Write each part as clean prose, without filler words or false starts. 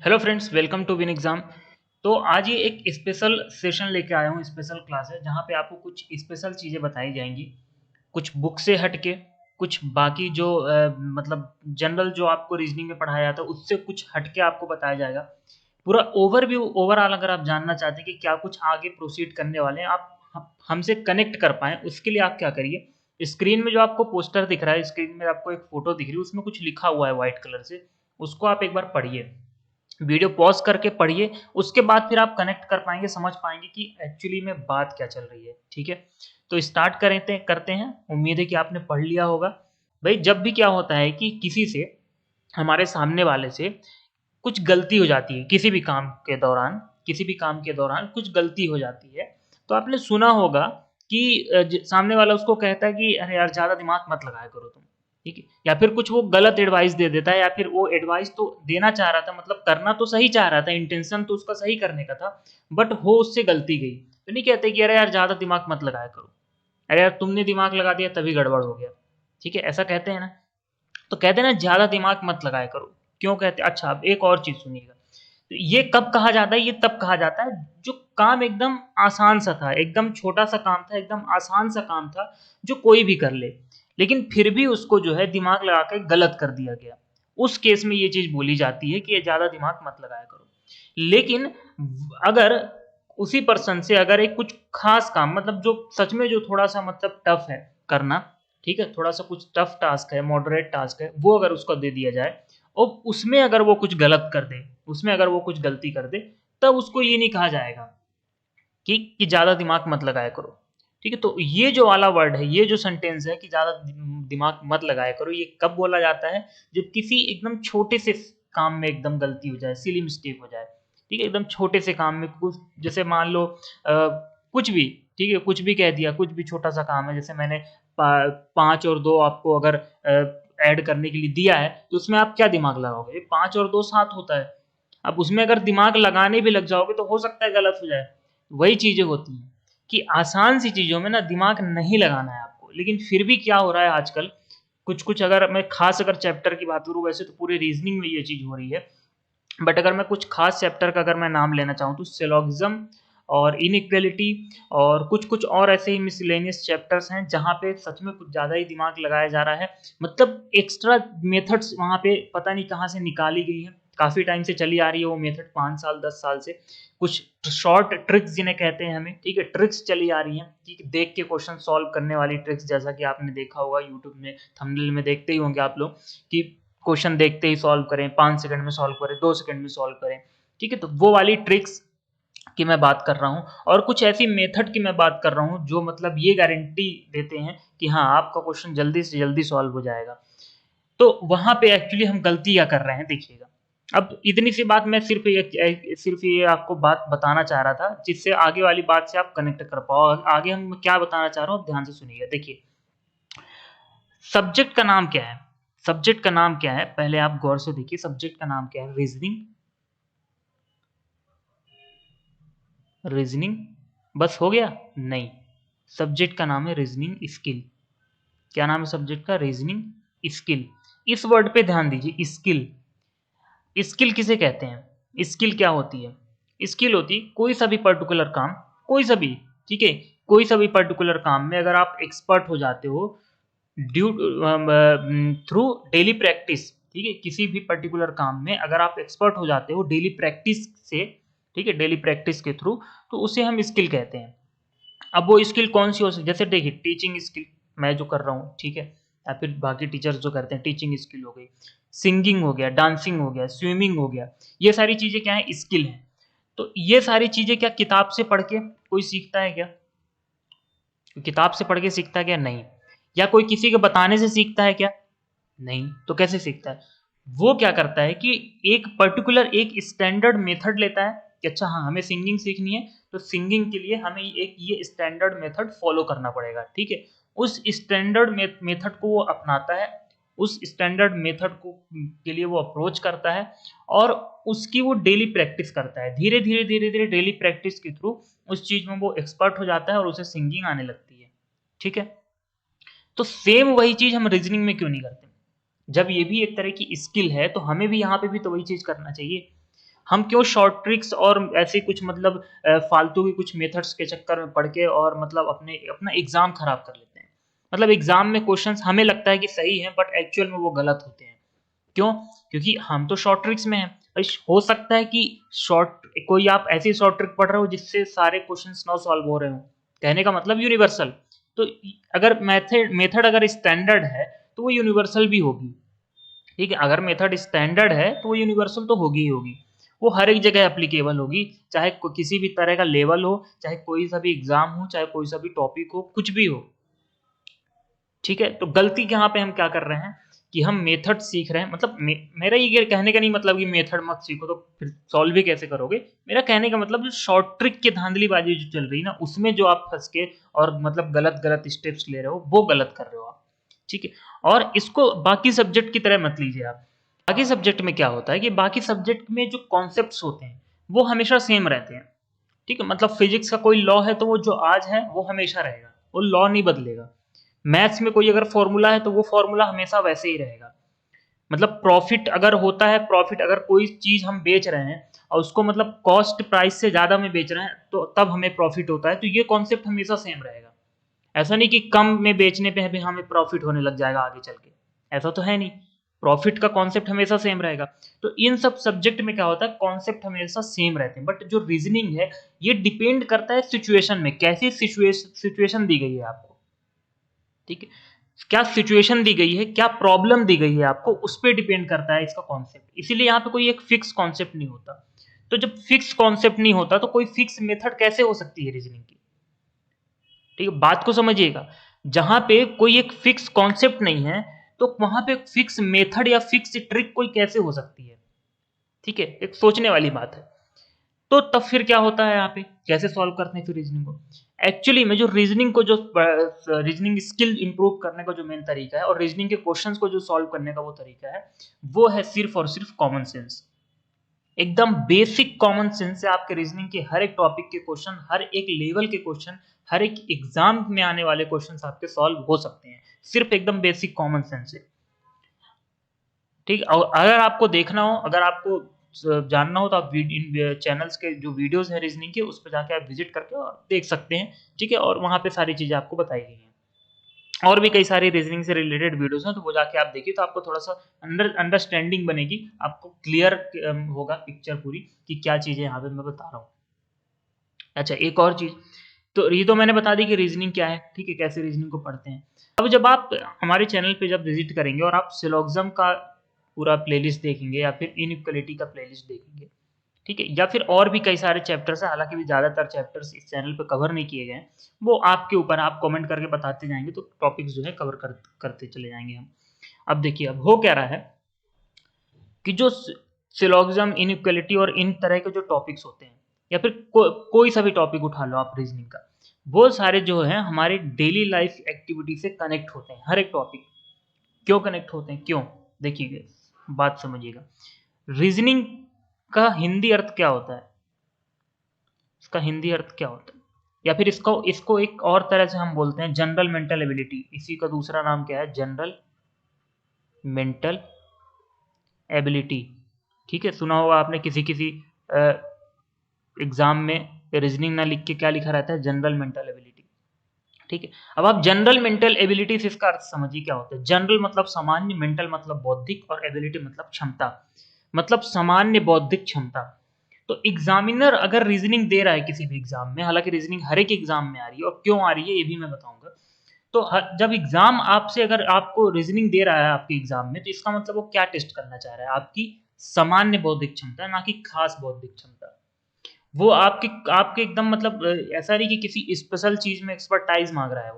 Hello friends, welcome to win exam. तो आज ये एक स्पेशल सेशन लेके आया हूँ, स्पेशल क्लास है जहाँ पे आपको कुछ स्पेशल चीज़ें बताई जाएंगी, कुछ बुक से हट के, कुछ बाकी जो मतलब जनरल जो आपको रीजनिंग में पढ़ाया जाता है उससे कुछ हट के आपको बताया जाएगा। पूरा ओवरव्यू ओवरऑल अगर आप जानना चाहते हैं कि क्या कुछ आगे प्रोसीड करने वाले हैं, आप हमसे कनेक्ट कर पाएँ, उसके लिए आप क्या करिए, स्क्रीन में जो आपको पोस्टर दिख रहा है, स्क्रीन में आपको एक फ़ोटो दिख रही है, उसमें कुछ लिखा हुआ है व्हाइट कलर से, उसको आप एक बार पढ़िए। वीडियो पॉज़ करके पढ़िए, उसके बाद फिर आप कनेक्ट कर पाएँगे, समझ पाएँगे कि एक्चुअली में बात क्या चल रही है, ठीक है? तो स्टार्ट करते हैं, उम्मीद है कि आपने पढ़ लिया होगा। भई जब भी क्या होता है कि किसी से, हमारे सामने वाले से कुछ गलती हो जाती है, किसी भी काम के दौरान कुछ गलती हो जाती है, तो आपने सुना होगा कि सामने वाला उसको कहता है कि अरे यार ज़्यादा दिमाग मत लगाया करो तुम, ठीक है? या फिर कुछ वो गलत एडवाइस दे देता है, या फिर वो एडवाइस तो देना चाह रहा था, मतलब करना तो सही चाह रहा था, इंटेंशन तो उसका सही करने का था, बट हो उससे गलती गई। तो नहीं कहते कि अरे यार ज़्यादा दिमाग मत लगाया करो, अरे यार तुमने दिमाग लगा दिया तभी गड़बड़ हो गया, ठीक है? ऐसा कहते हैं ना? तो कहते हैं ना ज़्यादा दिमाग मत लगाया करो। क्यों कहते हैं? अच्छा, अब एक और चीज़ सुनिएगा। तो ये कब कहा जाता है? ये तब कहा जाता है जो काम एकदम आसान सा था, एकदम छोटा-सा काम था, एकदम आसान सा काम था, जो कोई भी कर ले। लेकिन फिर भी उसको जो है दिमाग लगा के गलत कर दिया गया। उस केस में ये चीज़ बोली जाती है कि ये ज़्यादा दिमाग मत लगाया करो। लेकिन अगर उसी पर्सन से अगर एक कुछ ख़ास काम, मतलब जो सच में जो थोड़ा-सा मतलब टफ़ है करना, ठीक है? थोड़ा-सा कुछ टफ़ टास्क है, मॉडरेट टास्क है, वो अगर उसको दे दिया जाए और उसमें अगर वो कुछ गलत कर दे, उसमें अगर वो कुछ गलती कर दे, तब उसको ये नहीं कहा जाएगा कि ज़्यादा दिमाग मत लगाया करो, ठीक है? तो ये जो वाला वर्ड है, ये जो सेंटेंस है कि ज़्यादा दिमाग मत लगाया करो, ये कब बोला जाता है? जब किसी एकदम छोटे से काम में एकदम गलती हो जाए, सिली मिस्टेक हो जाए, ठीक है? एकदम छोटे से काम में कुछ, जैसे मान लो कुछ भी, ठीक है? कुछ भी कह दिया, कुछ भी छोटा-सा काम है, जैसे मैंने पा 5 और 2 आपको अगर ऐड करने के लिए दिया है, तो उसमें आप क्या दिमाग लगाओगे? 5 और 2 7 होता है। अब उसमें अगर दिमाग लगाने भी लग जाओगे, तो हो सकता है गलत हो जाए। वही चीज़ें होती हैं कि आसान सी चीज़ों में ना दिमाग नहीं लगाना है आपको। लेकिन फिर भी क्या हो रहा है आजकल, कुछ-कुछ अगर मैं ख़ास अगर चैप्टर की बात करूँ, वैसे तो पूरे रीज़निंग में ये चीज़ हो रही है। बट अगर मैं कुछ ख़ास चैप्टर का अगर मैं नाम लेना चाहूँ, तो सिलोगिज़्म और इनइक्वालिटी और कुछ-कुछ और ऐसे ही मिसलेनियस चैप्टर्स हैं, जहाँ पे सच में कुछ ज़्यादा ही दिमाग लगाया जा रहा है। मतलब एक्स्ट्रा मेथड्स वहाँ पे पता नहीं कहाँ से निकाली गई हैं। काफ़ी टाइम से चली आ रही है वो मेथड, 5 साल, 10 साल से। कुछ शॉर्ट ट्रिक्स जिन्हें कहते हैं हमें, ठीक है? ट्रिक्स चली आ रही हैं, ठीक है? देख के क्वेश्चन सॉल्व करने वाली ट्रिक्स, जैसा कि आपने देखा होगा यूट्यूब में, थंबनेल में देखते ही होंगे आप लोग कि क्वेश्चन देखते ही सॉल्व करें, 5 सेकंड में सॉल्व करें, 2 सेकंड में सॉल्व करें, ठीक है? तो वो वाली ट्रिक्स की मैं बात कर रहा हूँ, और कुछ ऐसी मेथड की मैं बात कर रहा हूँ जो मतलब ये गारंटी देते हैं कि हाँ, आपका क्वेश्चन जल्दी से जल्दी सॉल्व हो जाएगा। तो वहाँ पे एक्चुअली हम गलती क्या कर रहे हैं, देखिएगा। अब इतनी सी बात मैं सिर्फ़ ये आपको बात बताना चाह रहा था, जिससे आगे वाली बात से आप कनेक्ट कर पाओ, और आगे हम क्या बताना चाह रहा हूँ, आप ध्यान से सुनिएगा। देखिए, सब्जेक्ट का नाम क्या है? सब्जेक्ट का नाम क्या है? पहले आप गौर से देखिए, सब्जेक्ट का नाम क्या है? रीज़निंग। रीज़निंग बस हो गया? नहीं, सब्जेक्ट का नाम है रीज़निंग स्किल। क्या नाम है सब्जेक्ट का? Reasoning skill. इस वर्ड पे ध्यान दीजिए, स्किल। स्किल किसे कहते हैं? स्किल क्या होती है? स्किल होती है कोई सा भी पर्टिकुलर काम, कोई सा भी, ठीक है? कोई सा भी पर्टिकुलर काम में अगर आप एक्सपर्ट हो जाते हो ड्यू थ्रू डेली प्रैक्टिस, ठीक है? किसी भी पर्टिकुलर काम में अगर आप एक्सपर्ट हो जाते हो डेली प्रैक्टिस से, ठीक है? डेली प्रैक्टिस के थ्रू, तो उसे हम स्किल कहते हैं। अब वो स्किल कौन-सी हो सकती है? जैसे देखिए, टीचिंग स्किल मैं जो कर रहा हूँ, ठीक है? या फिर बाकी टीचर्स जो करते हैं, टीचिंग स्किल हो गई, सिंगिंग हो गया, डांसिंग हो गया, स्विमिंग हो गया, ये सारी चीज़ें क्या हैं? स्किल हैं। तो ये सारी चीज़ें क्या किताब से पढ़ के कोई सीखता है क्या? किताब से पढ़ के सीखता है क्या? नहीं। या कोई किसी के बताने से सीखता है क्या? नहीं। तो कैसे सीखता है? वो क्या करता है कि एक पर्टिकुलर एक स्टैंडर्ड मेथड लेता है कि अच्छा हाँ, हमें सिंगिंग सीखनी है, तो सिंगिंग के लिए हमें एक ये स्टैंडर्ड मेथड फ़ॉलो करना पड़ेगा, ठीक है? उस स्टैंडर्ड मेथड को वो अपनाता है, उस स्टैंडर्ड मेथड को के लिए वो अप्रोच करता है, और उसकी वो डेली प्रैक्टिस करता है। धीरे-धीरे, धीरे-धीरे डेली प्रैक्टिस के थ्रू उस चीज़ में वो एक्सपर्ट हो जाता है और उसे सिंगिंग आने लगती है, ठीक है? तो सेम वही चीज़ हम रीज़निंग में क्यों नहीं करते? जब ये भी एक तरह की स्किल है, तो हमें भी यहाँ पे भी तो वही चीज़ करना चाहिए। हम क्यों शॉर्ट ट्रिक्स और ऐसे कुछ मतलब फालतू की कुछ मेथड्स के चक्कर में पड़ के और मतलब अपना एग्जाम खराब कर लेते हैं। मतलब एग्जाम में क्वेश्चंस हमें लगता है कि सही है बट एक्चुअल में वो गलत होते हैं। क्यों? क्योंकि हम तो शॉर्ट ट्रिक्स में हैं। हो सकता है कि शॉर्ट कोई आप ऐसी शॉर्ट ट्रिक पढ़ रहे हो जिससे सारे क्वेश्चंस ना सॉल्व हो रहे हो। कहने का मतलब यूनिवर्सल। तो अगर मेथड अगर स्टैंडर्ड है तो वो यूनिवर्सल भी होगी। ठीक है, अगर मेथड स्टैंडर्ड है तो वो यूनिवर्सल तो होगी ही होगी। वो हर एक जगह एप्लीकेबल होगी, चाहे किसी भी तरह का लेवल हो, चाहे कोई सा भी एग्जाम हो, चाहे कोई सा भी टॉपिक हो, कुछ भी हो। ठीक है, तो गलती यहाँ पे हम क्या कर रहे हैं कि हम मेथड सीख रहे हैं। मतलब मेरा ये कहने का नहीं मतलब कि मेथड मत सीखो तो फिर सॉल्व भी कैसे करोगे। मेरा कहने का मतलब जो शॉर्ट ट्रिक की धांधलीबाजी जो चल रही है ना, उसमें जो आप फंस के और मतलब गलत गलत स्टेप्स ले रहे हो, वो गलत कर रहे हो आप। ठीक है, और इसको बाकी सब्जेक्ट की तरह मत लीजिए आप। बाकी सब्जेक्ट में क्या होता है कि बाकी सब्जेक्ट में जो कॉन्सेप्ट्स होते हैं वो हमेशा सेम रहते हैं। ठीक है, मतलब फिजिक्स का कोई लॉ है तो वो जो आज है वो हमेशा रहेगा, वो लॉ नहीं बदलेगा। मैथ्स में कोई अगर फॉर्मूला है तो वो फॉर्मूला हमेशा वैसे ही रहेगा। मतलब प्रॉफिट अगर होता है, प्रॉफिट अगर कोई चीज हम बेच रहे हैं और उसको मतलब कॉस्ट प्राइस से ज्यादा में बेच रहे हैं तो तब हमें प्रॉफिट होता है, तो ये कॉन्सेप्ट हमेशा सेम रहेगा। ऐसा नहीं कि कम में बेचने पे भी हमें प्रॉफिट होने लग जाएगा आगे चल के, ऐसा तो है नहीं। प्रॉफिट का कॉन्सेप्ट हमेशा सेम रहेगा। तो इन सब सब्जेक्ट में क्या होता है, कॉन्सेप्ट हमेशा सेम रहते हैं, बट जो रीजनिंग है ये डिपेंड करता है सिचुएशन में, कैसी सिचुएशन दी गई है आपको। ठीक है, क्या सिचुएशन दी गई है, क्या प्रॉब्लम दी गई है आपको, उस पर डिपेंड करता है इसका कॉन्सेप्ट। इसीलिए यहाँ पे कोई एक फिक्स कॉन्सेप्ट नहीं होता। तो जब फिक्स कॉन्सेप्ट नहीं होता तो कोई फिक्स मेथड कैसे हो सकती है रीजनिंग की। ठीक है, बात को समझिएगा। जहां पे कोई एक फिक्स कॉन्सेप्ट नहीं है तो वहां पे फिक्स मेथड या फिक्स ट्रिक कोई कैसे हो सकती है। ठीक है, एक सोचने वाली बात है। तो तब फिर क्या होता है यहाँ पे, कैसे सॉल्व करते हैं फिर रीजनिंग को। एक्चुअली में जो रीजनिंग को जो रीजनिंग स्किल इंप्रूव करने का जो मेन तरीका है और रीजनिंग के क्वेश्चंस को जो सॉल्व करने का वो तरीका है, वो है सिर्फ और सिर्फ कॉमन सेंस। एकदम बेसिक कॉमन सेंस से आपके रीजनिंग के हर एक टॉपिक के क्वेश्चन, हर एक लेवल के क्वेश्चन, हर एक एग्जाम में आने वाले क्वेश्चन आपके सॉल्व हो सकते हैं सिर्फ एकदम बेसिक कॉमन सेंस से। ठीक, और अगर आपको देखना हो, अगर आपको जानना हो तो आप इन चैनल्स के जो वीडियोस हैं रीजनिंग के, उस पर जाके आप विजिट करके और देख सकते हैं। ठीक है, और वहाँ पे सारी चीज़ें आपको बताई गई हैं। और भी कई सारी रीजनिंग से रिलेटेड वीडियोस हैं, तो वो जाके आप देखिए तो आपको थोड़ा सा अंडरस्टैंडिंग बनेगी, आपको क्लियर होगा पिक्चर पूरी कि क्या चीज़ें यहाँ पे मैं बता रहा हूँ। अच्छा, एक और चीज़, तो ये तो मैंने बता दी कि रीजनिंग क्या है। ठीक है, कैसे रीजनिंग को पढ़ते हैं। अब जब आप हमारे चैनल पे जब विजिट करेंगे और आप सिलोग्जम का पूरा प्लेलिस्ट देखेंगे या फिर इनइक्वालिटी का प्लेलिस्ट देखेंगे, ठीक है, या फिर और भी कई सारे चैप्टर्स हैं, हालांकि भी ज़्यादातर चैप्टर्स इस चैनल पे कवर नहीं किए गए हैं, वो आपके ऊपर, आप कमेंट करके बताते जाएंगे तो टॉपिक्स जो है कवर करते चले जाएंगे हम। अब देखिए, अब हो क्या रहा है कि जो सिलोगिज्म, इनइक्वालिटी और इन तरह के जो टॉपिक्स होते हैं, या फिर कोई सा भी टॉपिक उठा लो आप रीजनिंग का, वो सारे जो है हमारे डेली लाइफ एक्टिविटी से कनेक्ट होते हैं। हर एक टॉपिक क्यों कनेक्ट होते हैं, क्यों, देखिए बात समझिएगा। रीजनिंग का हिंदी अर्थ क्या होता है, इसका हिंदी अर्थ क्या होता है, या फिर इसको इसको एक और तरह से हम बोलते हैं जनरल मेंटल एबिलिटी। इसी का दूसरा नाम क्या है, जनरल मेंटल एबिलिटी। ठीक है, सुना होगा आपने किसी किसी एग्जाम में रीजनिंग ना लिख के क्या लिखा रहता है, जनरल मेंटल एबिलिटी। ठीक है, अब आप जनरल मेंटल एबिलिटी से इसका अर्थ समझिए क्या होता है। जनरल मतलब सामान्य, मेंटल मतलब बौद्धिक, और एबिलिटी मतलब क्षमता, मतलब सामान्य बौद्धिक क्षमता। तो एग्जामिनर अगर रीजनिंग दे रहा है किसी भी एग्जाम में, हालांकि रीजनिंग हर एक एग्जाम में आ रही है और क्यों आ रही है ये भी मैं बताऊंगा। तो जब एग्जाम आपसे अगर आपको रीजनिंग दे रहा है आपके एग्जाम में, तो इसका मतलब वो क्या टेस्ट करना चाह रहा है, आपकी सामान्य बौद्धिक क्षमता, ना कि खास बौद्धिक क्षमता। वो आपके आपके एकदम मतलब ऐसा नहीं कि किसी स्पेशल चीज में एक्सपर्टाइज मांग रहा है,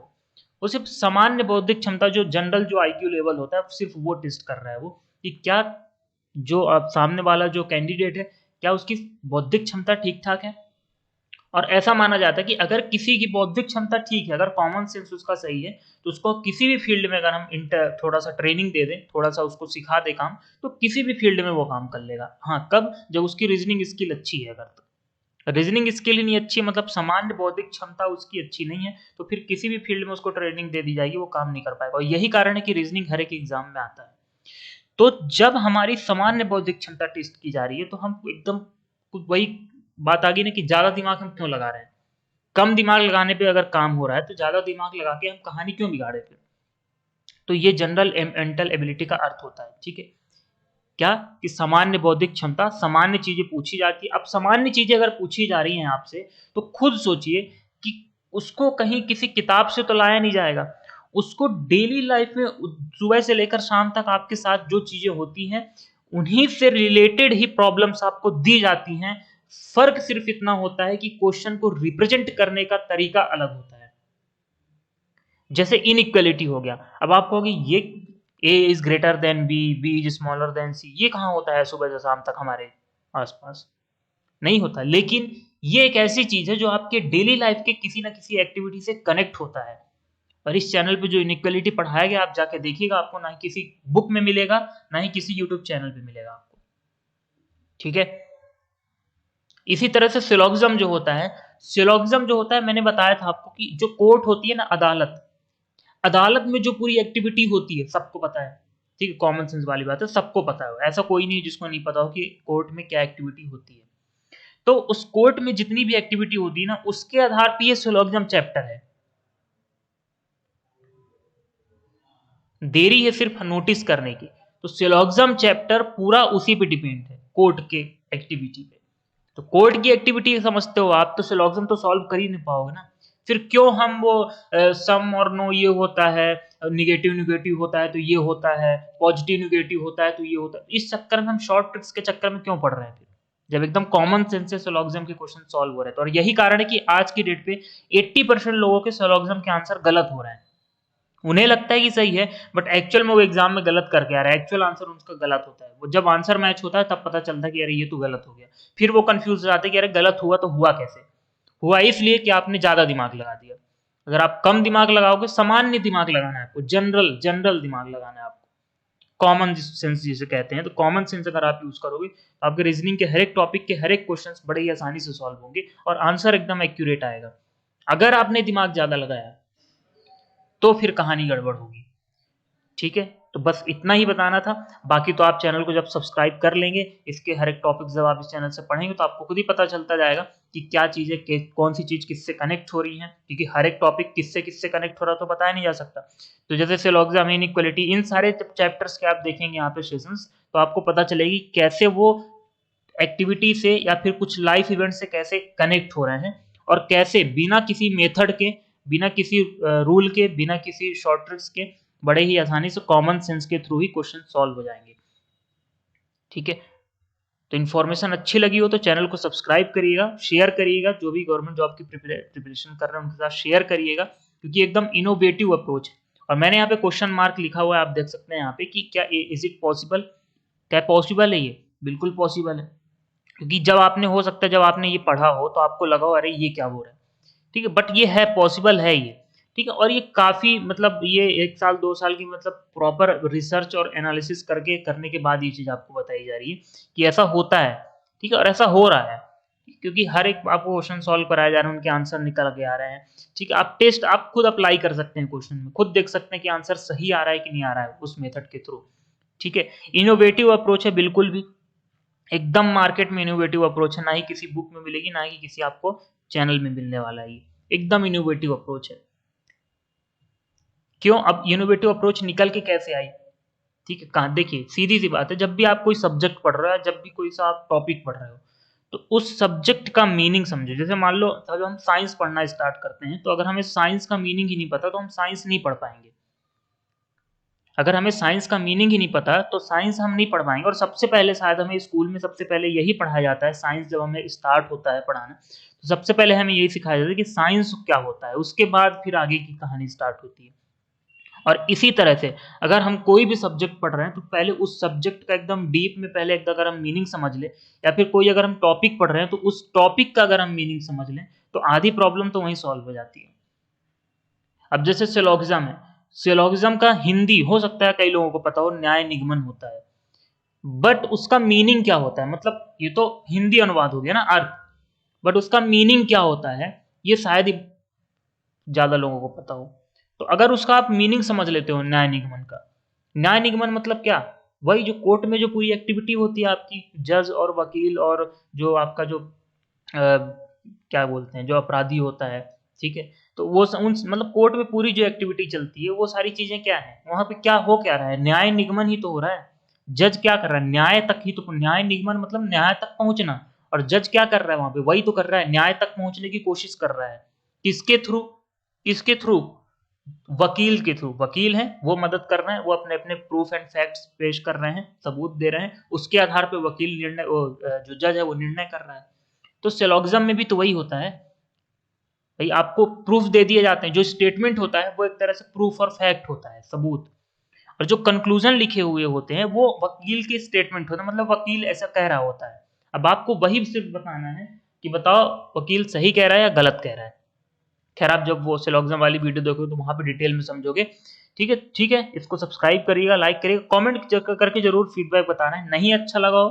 वो सिर्फ सामान्य बौद्धिक क्षमता, जो जनरल जो आईक्यू लेवल होता है, सिर्फ वो टेस्ट कर रहा है वो, कि क्या जो आप सामने वाला जो कैंडिडेट है, क्या उसकी बौद्धिक क्षमता ठीक ठाक है। और ऐसा माना जाता है कि अगर किसी की बौद्धिक क्षमता ठीक है, अगर कॉमन सेंस उसका सही है, तो उसको किसी भी फील्ड में अगर हम थोड़ा सा ट्रेनिंग दे दें, थोड़ा सा उसको सिखा दे काम, तो किसी भी फील्ड में वो काम कर लेगा। हाँ, कब, जब उसकी रीजनिंग स्किल अच्छी है। अगर तो रीजनिंग स्किल ही नहीं अच्छी है, मतलब सामान्य बौद्धिक क्षमता उसकी अच्छी नहीं है, तो फिर किसी भी फील्ड में उसको ट्रेनिंग दे दी जाएगी, वो काम नहीं कर पाएगा। और यही कारण है कि रीजनिंग हर एक एग्जाम में आता है। तो जब हमारी सामान्य बौद्धिक क्षमता टेस्ट की जा रही है, तो हम एकदम वही बात आ गई ना कि ज्यादा दिमाग हम क्यों लगा रहे हैं। कम दिमाग लगाने पे अगर काम हो रहा है तो ज्यादा दिमाग लगा के हम कहानी क्यों बिगाड़े फिर। तो ये जनरल मेंटल एबिलिटी का अर्थ होता है, ठीक है। क्या कि सामान्य बौद्धिक क्षमता, सामान्य चीजें पूछी जाती है। अब सामान्य चीजें अगर पूछी जा रही हैं आपसे तो खुद सोचिए कि उसको कहीं किसी किताब से तो लाया नहीं जाएगा, उसको डेली लाइफ में सुबह से लेकर शाम तक आपके साथ जो चीजें होती हैं उन्हीं से रिलेटेड ही प्रॉब्लम्स आपको दी जाती हैं। फर्क सिर्फ इतना होता है कि क्वेश्चन को रिप्रेजेंट करने का तरीका अलग होता है। जैसे इनइक्वालिटी हो गया, अब आप कहोगे ये a is greater than b, b is smaller than c, ये कहाँ होता है सुबह से शाम तक हमारे आसपास, नहीं होता। लेकिन ये एक ऐसी चीज है जो आपके डेली लाइफ के किसी ना किसी एक्टिविटी से कनेक्ट होता है। और इस चैनल पे जो इनइक्वालिटी पढ़ाया गया आप जाके देखिएगा, आपको ना ही किसी बुक में मिलेगा ना ही किसी यूट्यूब चैनल पे मिलेगा आपको, ठीक है। इसी तरह से सिलोगिज्म जो होता है, सिलोगिज्म जो होता है मैंने बताया था आपको कि जो कोर्ट होती है ना, अदालत, अदालत में जो पूरी एक्टिविटी होती है सबको पता है, ठीक है। कॉमन सेंस वाली बात है, सबको पता है, ऐसा कोई नहीं जिसको नहीं पता हो कि कोर्ट में क्या एक्टिविटी होती है। तो उस कोर्ट में जितनी भी एक्टिविटी होती है ना उसके आधार पर ये सिलोगिज्म चैप्टर है। देरी है सिर्फ नोटिस करने की। तो सिलोगिज्म चैप्टर पूरा उसी पे डिपेंड है, कोर्ट के एक्टिविटी पे। तो कोर्ट की एक्टिविटी समझते हो आप तो सिलोगिज्म तो सॉल्व कर ही नहीं पाओगे ना। फिर क्यों हम वो सम और नो ये होता है, निगेटिव निगेटिव होता है तो ये होता है, पॉजिटिव निगेटिव होता है तो ये होता है, इस चक्कर में हम शॉर्ट ट्रिक्स के चक्कर में क्यों पढ़ रहे हैं फिर, जब एकदम कॉमन सेंस से सिलोगिज्म के क्वेश्चन सॉल्व हो रहे हैं। तो और यही कारण है कि आज की डेट पे 80% लोगों के सिलोगिज्म के आंसर गलत हो रहे हैं। उन्हें लगता है कि सही है बट एक्चुअल में वो एग्जाम में गलत करके आ रहा है, एक्चुअल आंसर उनका गलत होता है। वो जब आंसर मैच होता है तब पता चलता है कि अरे ये तो गलत हो गया। फिर वो कंफ्यूज हो जाते हैं कि अरे गलत हुआ तो हुआ कैसे, हुआ इसलिए कि आपने ज्यादा दिमाग लगा दिया। अगर आप कम दिमाग लगाओगे, सामान्य दिमाग लगाना है आपको, जनरल जनरल दिमाग लगाना है आपको, कॉमन सेंस जिसे कहते हैं, तो कॉमन सेंस अगर आप यूज करोगे तो आपके रीजनिंग के हर एक टॉपिक के हर एक क्वेश्चन बड़े ही आसानी से सॉल्व होंगे और आंसर एकदम एक्यूरेट आएगा। अगर आपने दिमाग ज्यादा लगाया तो फिर कहानी गड़बड़ होगी, ठीक है। तो बस इतना ही बताना था। बाकी तो आप चैनल को जब सब्सक्राइब कर लेंगे, इसके हर एक टॉपिक जब आप इस चैनल से पढ़ेंगे तो आपको खुद ही पता चलता जाएगा कि क्या चीजें, कौन सी चीज किससे कनेक्ट हो रही है, क्योंकि हर एक टॉपिक किससे किससे कनेक्ट हो रहा है तो बताया नहीं जा सकता। तो जैसे सिलोगिज्म, इनइक्वालिटी, इन सारे चैप्टर्स के आप देखेंगे यहाँ पे सेशंस, तो आपको पता चलेगी कैसे वो एक्टिविटी से या फिर कुछ लाइफ इवेंट से कैसे कनेक्ट हो रहे हैं और कैसे बिना किसी मेथड के, बिना किसी रूल के, बिना किसी शॉर्ट ट्रिक्स के बड़े ही आसानी से कॉमन सेंस के थ्रू ही क्वेश्चन सॉल्व हो जाएंगे, ठीक है। तो इन्फॉर्मेशन अच्छी लगी हो तो चैनल को सब्सक्राइब करिएगा, शेयर करिएगा, जो भी गवर्नमेंट जॉब की प्रिपरेशन कर रहे हैं उनके साथ शेयर करिएगा, क्योंकि एकदम इनोवेटिव अप्रोच है। और मैंने यहाँ पे क्वेश्चन मार्क लिखा हुआ है, आप देख सकते हैं यहाँ पे कि क्या इज इट पॉसिबल, क्या पॉसिबल है, ये बिल्कुल पॉसिबल है। क्योंकि जब आपने, हो सकता है जब आपने ये पढ़ा हो तो आपको लगा हो अरे ये क्या हो रहा है, ठीक है, बट ये है पॉसिबल है ये, ठीक है। और ये काफी मतलब ये 1 साल 2 साल की मतलब प्रॉपर रिसर्च और एनालिसिस करके करने के बाद ये चीज आपको बताई जा रही है कि ऐसा होता है, ठीक है, और ऐसा हो रहा है। क्योंकि हर एक आपको क्वेश्चन सॉल्व कराया जा रहा है, उनके आंसर निकल के आ रहे हैं, ठीक है। आप टेस्ट आप खुद अप्लाई कर सकते हैं क्वेश्चन में, खुद देख सकते हैं कि आंसर सही आ रहा है कि नहीं आ रहा है उस मेथड के थ्रू, ठीक है। इनोवेटिव अप्रोच है बिल्कुल भी, एकदम मार्केट में इनोवेटिव अप्रोच है, ना ही किसी बुक में मिलेगी ना ही किसी आपको चैनल में मिलने वाला है, एकदम इनोवेटिव अप्रोच है। क्यों, अब इनोवेटिव अप्रोच निकल के कैसे आई, ठीक है। कहाँ, देखिए सीधी सी बात है, जब भी आप कोई सब्जेक्ट पढ़ रहे हो, जब भी कोई सा आप टॉपिक पढ़ रहे हो तो उस सब्जेक्ट का मीनिंग समझो। जैसे मान लो जब हम साइंस पढ़ना स्टार्ट करते हैं तो अगर हमें साइंस का मीनिंग ही नहीं पता तो हम साइंस नहीं पढ़ पाएंगे। अगर हमें साइंस का मीनिंग ही नहीं पता तो साइंस हम नहीं पढ़ पाएंगे। और सबसे पहले शायद हमें स्कूल में सबसे पहले यही पढ़ाया जाता है, साइंस जब हमें स्टार्ट होता है पढ़ाना तो सबसे पहले हमें यही सिखाया जाता है कि साइंस क्या होता है, उसके बाद फिर आगे की कहानी स्टार्ट होती है। और इसी तरह से अगर हम कोई भी सब्जेक्ट पढ़ रहे हैं तो पहले उस सब्जेक्ट का एकदम डीप में पहले एक अगर हम मीनिंग समझ लें, या फिर कोई अगर हम टॉपिक पढ़ रहे हैं तो उस टॉपिक का अगर हम मीनिंग समझ लें तो आधी प्रॉब्लम तो वहीं सॉल्व हो जाती है। अब जैसे सिलोगिज्म है, सिलोगिज्म का हिंदी हो सकता है कई लोगों को पता हो, न्याय निगमन होता है, बट उसका मीनिंग क्या होता है, मतलब ये तो हिंदी अनुवाद हो गया ना, अर्थ, बट उसका मीनिंग क्या होता है ये शायद ही ज्यादा लोगों को पता हो। तो अगर उसका आप मीनिंग समझ लेते हो न्याय निगमन का, न्याय निगमन मतलब क्या, वही जो कोर्ट में जो पूरी एक्टिविटी होती है आपकी, जज और वकील और जो आपका जो क्या बोलते हैं, जो अपराधी होता है, ठीक है, तो वो उन मतलब कोर्ट में पूरी जो एक्टिविटी चलती है वो सारी चीजें क्या है, वहां पे क्या हो क्या रहा है, न्याय निगमन ही तो हो रहा है। जज क्या कर रहा है, न्याय तक ही तो, न्याय निगमन मतलब न्याय तक पहुंचना, और जज क्या कर रहा है वहां पे, वही तो कर रहा है, न्याय तक पहुंचने की कोशिश कर रहा है। किसके थ्रू, किसके थ्रू, वकील के थ्रू, वकील हैं वो मदद कर रहे हैं, वो अपने अपने प्रूफ एंड फैक्ट्स पेश कर रहे हैं, सबूत दे रहे हैं, उसके आधार पे वकील निर्णय, जो जज है वो निर्णय कर रहा है। तो सिलोगिज्म में भी तो वही होता है भाई, आपको प्रूफ दे दिए जाते हैं, जो स्टेटमेंट होता है वो एक तरह से प्रूफ और फैक्ट होता है, सबूत, और जो कंक्लूजन लिखे हुए होते हैं वो वकील के स्टेटमेंट होता है, मतलब वकील ऐसा कह रहा होता है। अब आपको वही सिर्फ बताना है कि बताओ वकील सही कह रहा है या गलत कह रहा है। खैर आप जब वो सिलोगिज्म वाली वीडियो देखोगे तो वहां पे डिटेल में समझोगे। ठीक है, ठीक है, इसको सब्सक्राइब करिएगा, लाइक करिएगा, कमेंट करके जरूर फीडबैक बताना है, नहीं अच्छा लगा हो,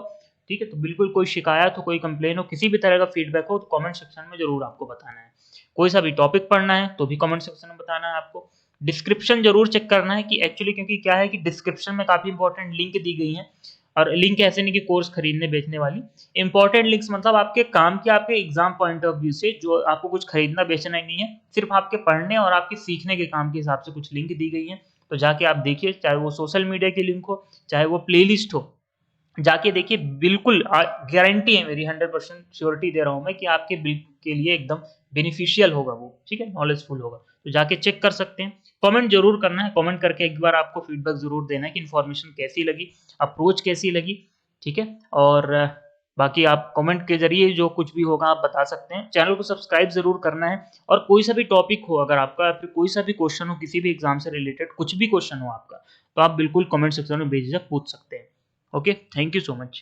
ठीक है, तो बिल्कुल, कोई शिकायत हो, कोई कंप्लेन हो, किसी भी तरह का फीडबैक हो तो कमेंट सेक्शन में जरूर आपको बताना है। कोई सा भी टॉपिक पढ़ना है तो भी कमेंट सेक्शन में बताना है आपको। डिस्क्रिप्शन जरूर चेक करना है कि एक्चुअली, क्योंकि क्या है कि डिस्क्रिप्शन में काफी इंपॉर्टेंट लिंक दी गई है, और लिंक ऐसे नहीं कि कोर्स खरीदने बेचने वाली, इंपॉर्टेंट लिंक्स मतलब आपके काम के, आपके एग्जाम पॉइंट ऑफ व्यू से, जो आपको कुछ खरीदना बेचना ही नहीं है, सिर्फ आपके पढ़ने और आपके सीखने के काम के हिसाब से कुछ लिंक दी गई है। तो जाके आप देखिए, चाहे वो सोशल मीडिया की लिंक हो, चाहे वो प्लेलिस्ट हो, जाके देखिए, बिल्कुल गारंटी है मेरी, 100% श्योरिटी दे रहा हूं मैं कि आपके बिल के लिए एकदम बेनिफिशियल होगा वो, ठीक है, नॉलेजफुल होगा, तो जाके चेक कर सकते हैं। कमेंट जरूर करना है, कमेंट करके एक बार आपको फीडबैक जरूर देना है कि इन्फॉर्मेशन कैसी लगी, अप्रोच कैसी लगी, ठीक है, और बाकी आप कमेंट के जरिए जो कुछ भी होगा आप बता सकते हैं। चैनल को सब्सक्राइब जरूर करना है, और कोई सा भी टॉपिक हो अगर आपका, फिर कोई सा भी क्वेश्चन हो किसी भी एग्जाम से रिलेटेड, कुछ भी क्वेश्चन हो आपका, तो आप बिल्कुल कमेंट सेक्शन में बेझिझक पूछ सकते हैं। Okay, thank you so much.